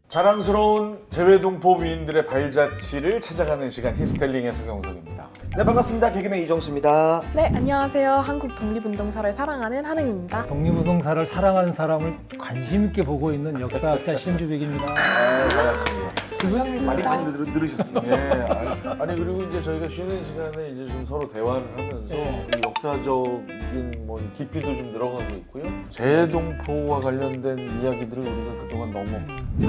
자랑스러운 재외동포 위인들의 발자취를 찾아가는 시간 히스텔링의 서경석입니다. 네, 반갑습니다. 개그맨 이정수입니다. 네, 안녕하세요. 한국 독립운동사를 사랑하는 한흥입니다. 독립운동사를 사랑하는 사람을 관심 있게 보고 있는 역사학자 신주백입니다. 반갑습니다. 교수님 많이 들으셨어요. 예, 아니 그리고 이제 저희가 쉬는 시간에 이제 좀 서로 대화를 하면서 이 역사적인 뭐 깊이도 좀 들어가고 있고요. 재동포와 관련된 이야기들을 우리가 그동안 너무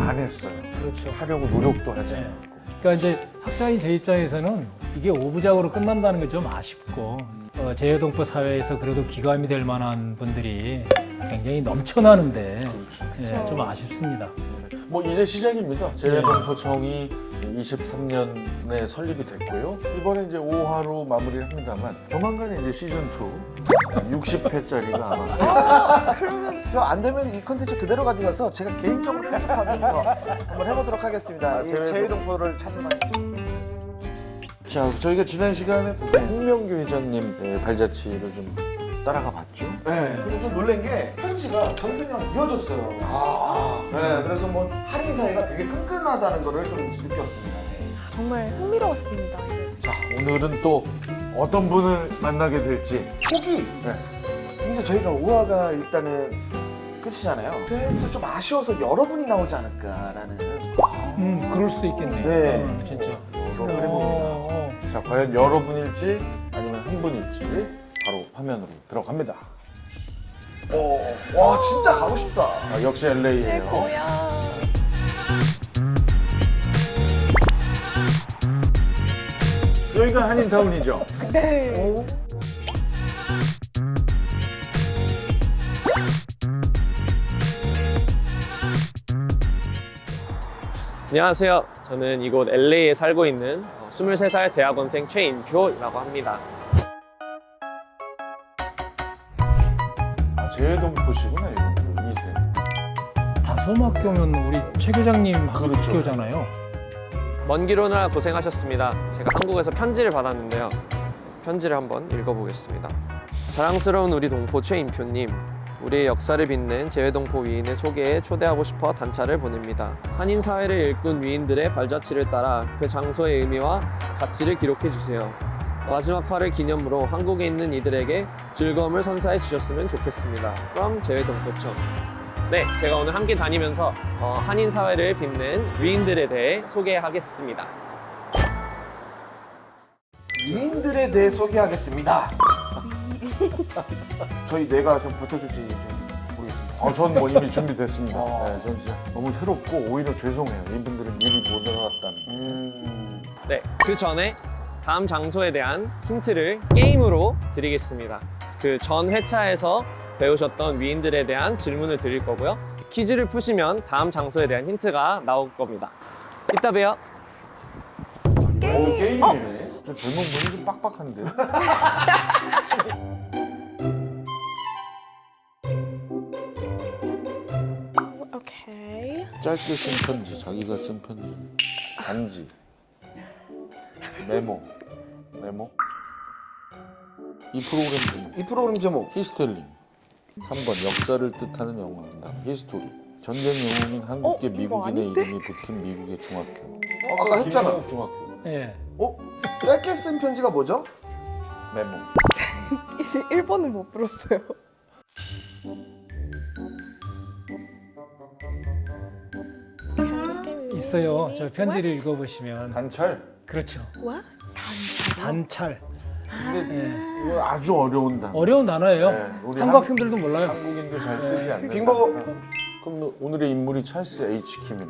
안 했어요. 그렇죠. 하려고 노력도 하지 네. 않았고. 그러니까 이제 학자인 제 입장에서는 이게 오부작으로 끝난다는 게 좀 아쉽고 재외동포 사회에서 그래도 기감이 될 만한 분들이 굉장히 넘쳐나는데 예, 좀 아쉽습니다. 뭐 이제 시작입니다. 재외동포청이 23년에 설립이 됐고요. 이번에 이제 5화로 마무리를 합니다만 조만간에 이제 시즌 2 60회짜리가 아마 저 안 되면 이 컨텐츠 그대로 가져가서 제가 개인적으로 편집하면서 한번 해보도록 하겠습니다. 재외동포를 찾는 말. 자, 저희가 지난 시간에 홍명규 회장님 발자취를 좀 따라가 봤죠. 네. 그래서 좀 놀란 게 편지가 전편이랑 이어졌어요. 네. 그래서 뭐 한인 사이가 되게 끈끈하다는 거를 좀 느꼈습니다. 네. 정말 흥미로웠습니다. 이제. 자, 오늘은 또 어떤 분을 만나게 될지. 초기. 이제 저희가 5화가 일단은 끝이잖아요. 그래서 좀 아쉬워서 여러분이 나오지 않을까라는 그럴 수도 있겠네요. 네. 진짜. 생각을 해봅니다. 자, 과연 여러분일지 아니면 한 분일지 바로 화면으로 들어갑니다. 와 진짜 가고 싶다. 아, 역시 LA예요. 최고야. 여기가 한인타운이죠. 네. 안녕하세요. 저는 이곳 LA에 살고 있는 23살 대학원생 최인표라고 합니다. 아, 재외동포시구나 이분 2세. 다솜학교면 우리 최 교장님 그렇죠. 학교잖아요. 먼 길 오느라 고생하셨습니다. 제가 한국에서 편지를 받았는데요. 편지를 한번 읽어보겠습니다. 자랑스러운 우리 동포 최인표님. 우리의 역사를 빛낸 재외동포 위인의 소개에 초대하고 싶어 단차를 보냅니다. 한인 사회를 일꾼 위인들의 발자취를 따라 그 장소의 의미와 가치를 기록해 주세요. 마지막 화를 기념으로 한국에 있는 이들에게 즐거움을 선사해 주셨으면 좋겠습니다. From 재외동포청. 네, 제가 오늘 함께 다니면서 한인 사회를 빛낸 위인들에 대해 소개하겠습니다. 위인들에 대해 소개하겠습니다. 저희 뇌가 좀 버텨줄지 좀 모르겠습니다. 전 뭐 이미 준비됐습니다. 네, 전 진짜 너무 새롭고 오히려 죄송해요. 이분들은 미리 못 알아왔다는 거. 네, 그 전에 다음 장소에 대한 힌트를 게임으로 드리겠습니다. 그 전 회차에서 배우셨던 위인들에 대한 질문을 드릴 거고요. 퀴즈를 푸시면 다음 장소에 대한 힌트가 나올 겁니다. 이따 봬요. 게임이네. 저 젊은 분이 좀 빡빡한데. 오케이. 짧게 쓴 편지, 자기가 쓴 편지, 반지, 메모. 이 프로그램 제목 이 프로그램 제목 히스텔링. 3번 역사를 뜻하는 영화입니다. 히스토리. 전쟁 영웅인 한국계 이거 미국인의 아닌데? 이름이 붙은 미국의 중학교. 아까 했잖아. 김영욱 중학교. 예. 짧게 쓴 편지가 뭐죠? 메모. 1번은 못 불었어요. 있어요. 저 편지를 읽어보시면 단찰. 그렇죠. 와? 단찰. 근데 예. 이거 아주 어려운 단어. 어려운 단어예요. 네, 우리 한국 학생들도 몰라요. 한국인도 잘 쓰지 않는. 빙고. 그럼 오늘의 인물이 찰스 H 킴이네.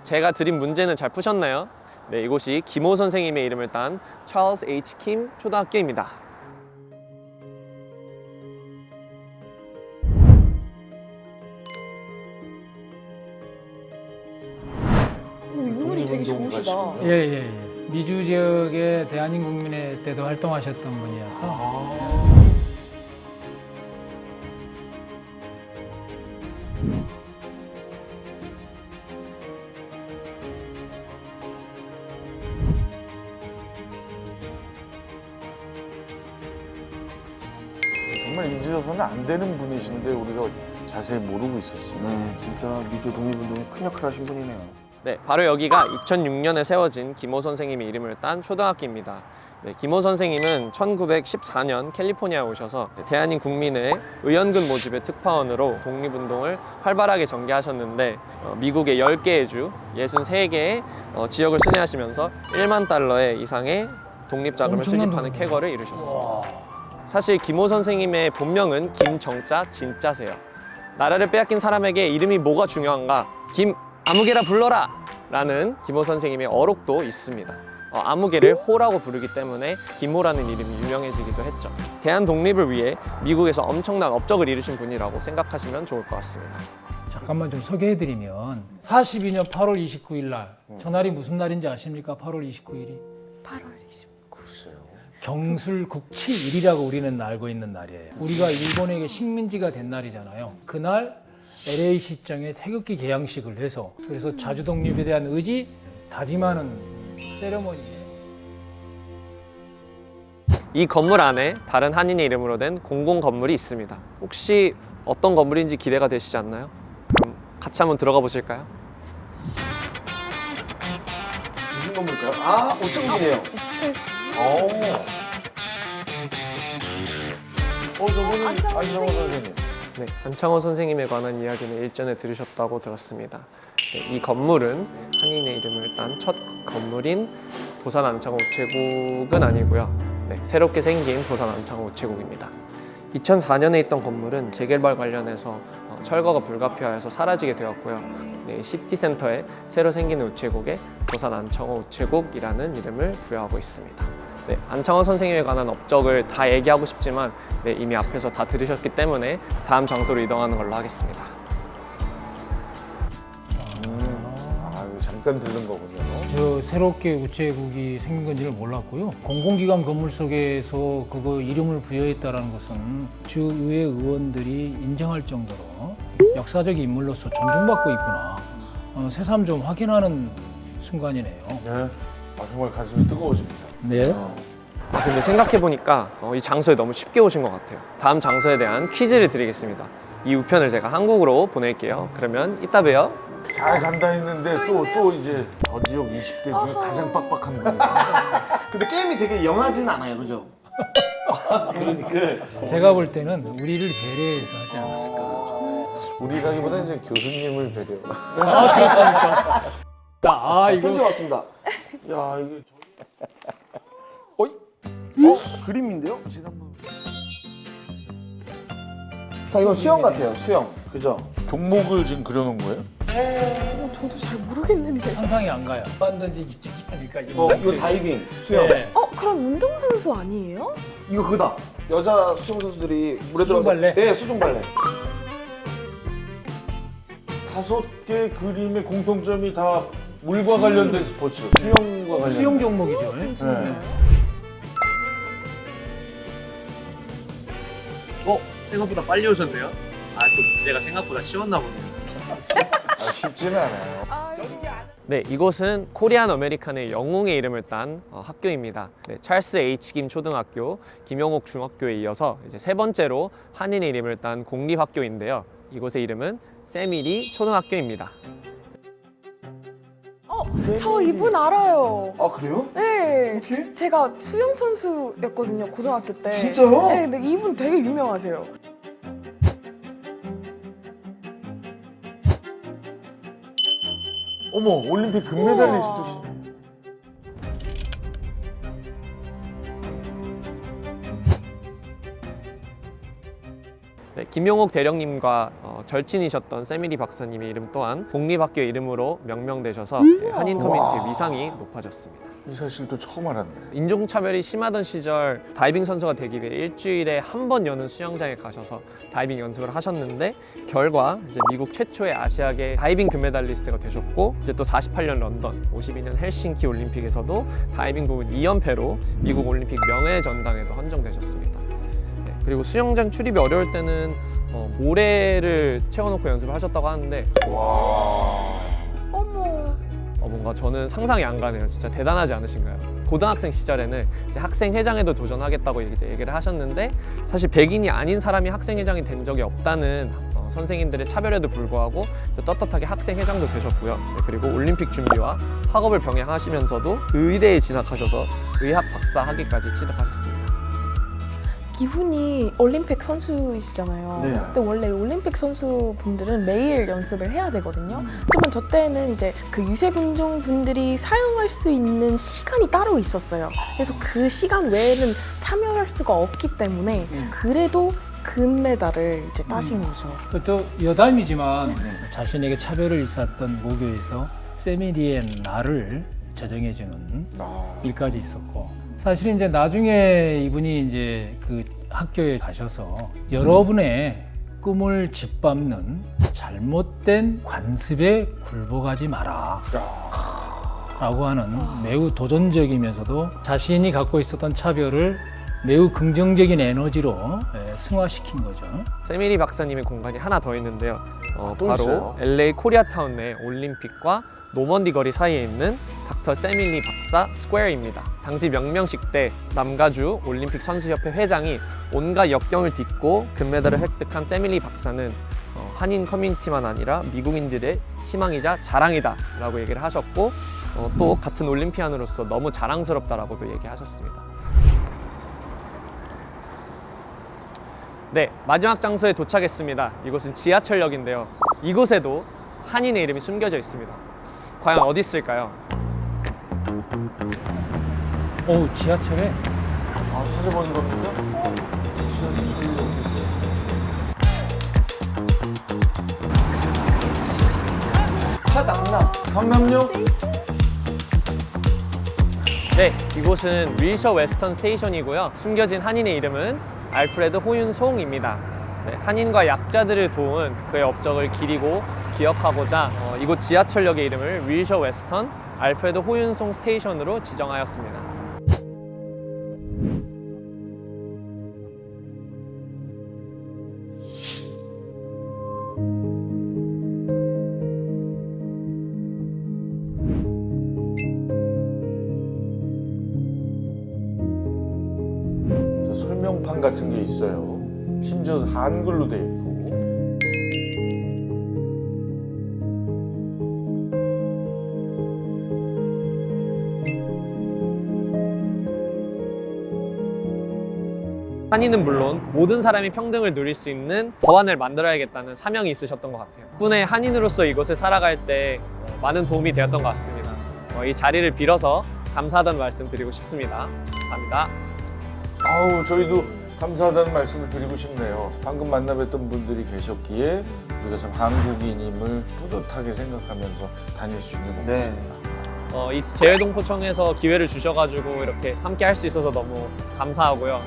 제가 드린 문제는 잘 푸셨나요? 네, 이곳이 김호 선생님의 이름을 딴 찰스 H 킴 초등학교입니다. 인물이 되게 좋으시다. 예, 예, 예. 미주 지역의 대한민국민회 때도 활동하셨던 분이어서 정말 잊어서는 안 되는 분이신데 우리가 자세히 모르고 있었어요. 네, 진짜 미주 독립운동에 큰 역할을 하신 분이네요. 네, 바로 여기가 2006년에 세워진 김호 선생님이 이름을 딴 초등학교입니다. 네, 김호 선생님은 1914년 캘리포니아에 오셔서 대한민 국민의 의원군 모집의 특파원으로 독립운동을 활발하게 전개하셨는데 미국의 10개의 주, 63개의 지역을 순회하시면서 1만 달러의 이상의 독립자금을 엄청난 수집하는 돈이네. 쾌거를 이루셨습니다. 와. 사실 김호 선생님의 본명은 김정자 진짜세요. 나라를 빼앗긴 사람에게 이름이 뭐가 중요한가? 김 아무개라 불러라! 라는 김호 선생님의 어록도 있습니다. 아무개를 호라고 부르기 때문에 김호라는 이름이 유명해지기도 했죠. 대한 독립을 위해 미국에서 엄청난 업적을 이루신 분이라고 생각하시면 좋을 것 같습니다. 잠깐만 좀 소개해드리면 42년 8월 29일 날 저날이 무슨 날인지 아십니까? 8월 29일이 8월 29일. 경술국치일이라고 우리는 알고 있는 날이에요. 우리가 일본에게 식민지가 된 날이잖아요. 그날 LA시청에 태극기 개양식을 해서 그래서 자주독립에 대한 의지 다짐하는 세레머니예요. 이 건물 안에 다른 한인의 이름으로 된 공공 건물이 있습니다. 혹시 어떤 건물인지 기대가 되시지 않나요? 그럼 같이 한번 들어가 보실까요? 무슨 건물일까요? 아, 우체국이네요. 저분은 안창호 안창호 선생님. 네, 안창호 선생님에 관한 이야기는 일전에 들으셨다고 들었습니다. 네, 이 건물은 한인의 이름을 딴 첫 건물인 도산 안창호 우체국은 아니고요. 네, 새롭게 생긴 도산 안창호 우체국입니다. 2004년에 있던 건물은 재개발 관련해서 철거가 불가피하여서 사라지게 되었고요. 네, 시티센터에 새로 생긴 우체국에 도산 안창호 우체국이라는 이름을 부여하고 있습니다. 네, 안창호 선생님에 관한 업적을 다 얘기하고 싶지만 네, 이미 앞에서 다 들으셨기 때문에 다음 장소로 이동하는 걸로 하겠습니다. 이거 잠깐 들른 거군요. 저 새롭게 우체국이 생긴 건지를 몰랐고요. 공공기관 건물 속에서 그거 이름을 부여했다는 것은 주의회 의원들이 인정할 정도로 역사적 인물로서 존중받고 있구나. 새삼 좀 확인하는 순간이네요. 네. 정말 가슴이 뜨거워집니다. 네. 근데 생각해보니까 이 장소에 너무 쉽게 오신 것 같아요. 다음 장소에 대한 퀴즈를 드리겠습니다. 이 우편을 제가 한국으로 보낼게요. 그러면 이따 봬요. 잘 간다 했는데 또 이제 저 지역 20대 중에 가장 빡빡한 분이에요. 근데 게임이 되게 영하진 않아요, 그죠? 그러니까 제가 볼 때는 우리를 배려해서 하지 않았을까. 우리라기보다는 이제 교수님을 배려. 편지 왔습니다. 야 이게 그림인데요? 지난번. 자, 이건 수영 같아요, 수영. 그죠? 종목을 지금 그려놓은 거예요? 저도 잘 모르겠는데. 상상이 안 가요. 반 던지기 쪽이 하니까 이거 다이빙, 수영. 네. 그럼 운동선수 아니에요? 이거 그거다. 여자 수영 선수들이 물에 들어가서 수중발레? 네, 수중발레. 5개 그림의 공통점이 다 물과 관련된 스포츠, 수영과 관련된. 수영 종목이죠. 생각보다 빨리 오셨네요. 또 문제가 생각보다 쉬웠나 보네요. 쉽지는 않아요. 네, 이곳은 코리안 아메리칸의 영웅의 이름을 딴 학교입니다. 네, 찰스 H 김 초등학교, 김용옥 중학교에 이어서 이제 세 번째로 한인의 이름을 딴 공립학교인데요. 이곳의 이름은 세미리 초등학교입니다. 저 이분 알아요. 아, 그래요? 네. 어떻게? 제가 수영 선수였거든요, 고등학교 때. 진짜요? 네, 근데 이분 되게 유명하세요. 어머, 올림픽 금메달리스트. 네, 김용옥 대령님과 절친이셨던 세미리 박사님의 이름 또한 공립학교 이름으로 명명되셔서 한인 커뮤니티의 위상이 높아졌습니다. 이 사실도 처음 알았네. 인종차별이 심하던 시절 다이빙 선수가 되기 위해 일주일에 한 번 여는 수영장에 가셔서 다이빙 연습을 하셨는데 결과 이제 미국 최초의 아시아계 다이빙 금메달리스트가 되셨고 이제 또 48년 런던, 52년 헬싱키 올림픽에서도 다이빙 부분 2연패로 미국 올림픽 명예 전당에도 헌정되셨습니다. 네, 그리고 수영장 출입이 어려울 때는 모래를 채워놓고 연습을 하셨다고 하는데 어머. 뭔가 저는 상상이 안 가네요. 진짜 대단하지 않으신가요? 고등학생 시절에는 이제 학생회장에도 도전하겠다고 이제 얘기를 하셨는데 사실 백인이 아닌 사람이 학생회장이 된 적이 없다는 선생님들의 차별에도 불구하고 이제 떳떳하게 학생회장도 되셨고요. 네, 그리고 올림픽 준비와 학업을 병행하시면서도 의대에 진학하셔서 의학 박사 학위까지 취득하셨습니다. 이분이 올림픽 선수이시잖아요. 네. 근데 원래 올림픽 선수분들은 매일 연습을 해야 되거든요. 하지만 저 때는 이제 그 유색인종 분들이 사용할 수 있는 시간이 따로 있었어요. 그래서 그 시간 외에는 참여할 수가 없기 때문에 그래도 금메달을 이제 따신 거죠. 또 여담이지만 자신에게 차별을 일삼았던 모교에서 세미리의 날을 제정해주는 일까지 있었고, 사실 이제 나중에 이분이 이제 그 학교에 가셔서 여러분의 꿈을 짓밟는 잘못된 관습에 굴복하지 마라 라고 하는 매우 도전적이면서도 자신이 갖고 있었던 차별을 매우 긍정적인 에너지로 승화시킨 거죠. 세미리 박사님의 공간이 하나 더 있는데요. 또 바로 있어요? LA 코리아타운 내 올림픽과 노먼디 거리 사이에 있는 닥터 세밀리 박사 스퀘어입니다. 당시 명명식 때 남가주 올림픽 선수협회 회장이 온갖 역경을 딛고 금메달을 획득한 세밀리 박사는 한인 커뮤니티만 아니라 미국인들의 희망이자 자랑이다 라고 얘기를 하셨고, 또 같은 올림피안으로서 너무 자랑스럽다라고도 얘기하셨습니다. 네, 마지막 장소에 도착했습니다. 이곳은 지하철역인데요. 이곳에도 한인의 이름이 숨겨져 있습니다. 과연 어디 있을까요? 오, 지하철에 아, 찾아보는 겁니까? 찾았다. 강남역? 네, 이곳은 윌셔 웨스턴 스테이션이고요. 숨겨진 한인의 이름은 알프레드 호윤송입니다. 네, 한인과 약자들을 도운 그의 업적을 기리고 기억하고자 이곳 지하철역의 이름을 윌셔 웨스턴 알프레드 호윤송 스테이션으로 지정하였습니다. 저 설명판 같은 게 있어요. 심지어 한글로 돼 있고. 한인은 물론 모든 사람이 평등을 누릴 수 있는 법안을 만들어야겠다는 사명이 있으셨던 것 같아요. 덕분에 한인으로서 이곳에 살아갈 때 많은 도움이 되었던 것 같습니다. 이 자리를 빌어서 감사하다는 말씀 드리고 싶습니다. 감사합니다. 아우, 저희도 감사하다는 말씀을 드리고 싶네요. 방금 만나뵀던 분들이 계셨기에 우리가 참 한국인임을 뿌듯하게 생각하면서 다닐 수 있는 것 네. 같습니다. 이 재외동포청에서 기회를 주셔가지고 이렇게 함께 할 수 있어서 너무 감사하고요.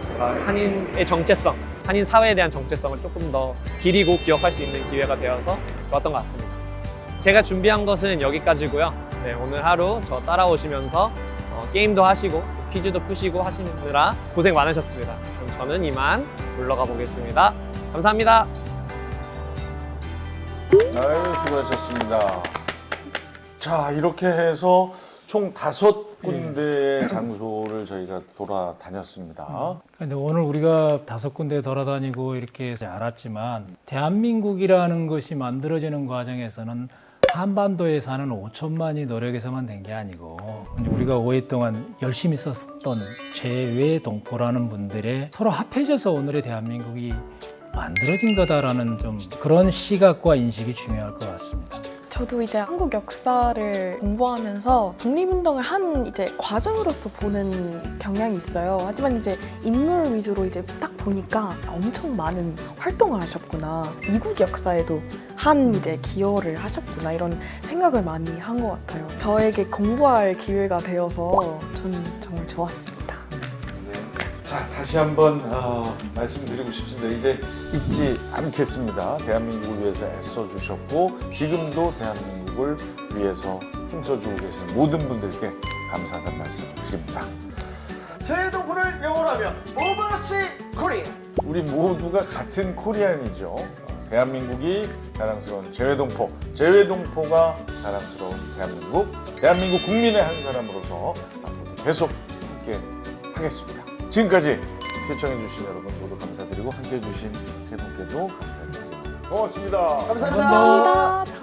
한인의 정체성, 한인 사회에 대한 정체성을 조금 더 기리고 기억할 수 있는 기회가 되어서 좋았던 것 같습니다. 제가 준비한 것은 여기까지고요. 네, 오늘 하루 저 따라오시면서 게임도 하시고 퀴즈도 푸시고 하시느라 고생 많으셨습니다. 그럼 저는 이만 물러가 보겠습니다. 감사합니다. 아유, 수고하셨습니다. 자, 이렇게 해서 총 5군데의 장소를 저희가 돌아다녔습니다. 근데 오늘 우리가 5군데 돌아다니고 이렇게 해서 알았지만, 대한민국이라는 것이 만들어지는 과정에서는 한반도에 사는 5천만이 노력해서만 된 게 아니고, 우리가 오랫동안 열심히 썼던 재외동포라는 분들의 서로 합해져서 오늘의 대한민국이 만들어진 거다라는 좀 그런 시각과 인식이 중요할 것 같습니다. 저도 이제 한국 역사를 공부하면서 독립운동을 한 이제 과정으로서 보는 경향이 있어요. 하지만 이제 인물 위주로 이제 딱 보니까 엄청 많은 활동을 하셨구나. 이국 역사에도 한 이제 기여를 하셨구나. 이런 생각을 많이 한 것 같아요. 저에게 공부할 기회가 되어서 저는 정말 좋았습니다. 자, 다시 한번 말씀드리고 싶습니다. 이제 잊지 않겠습니다. 대한민국을 위해서 애써주셨고 지금도 대한민국을 위해서 힘써주고 계신 모든 분들께 감사하다는 말씀을 드립니다. 재외동포를 영어로 하면 오버워치 코리아. 우리 모두가 같은 코리안이죠. 대한민국이 자랑스러운 재외동포, 재외동포가 자랑스러운 대한민국, 대한민국 국민의 한 사람으로서 앞으로 계속 함께 하겠습니다. 지금까지 시청해주신 여러분 모두 감사드리고 함께해주신 세 분께도 감사드립니다. 고맙습니다. 감사합니다. 감사합니다. 감사합니다.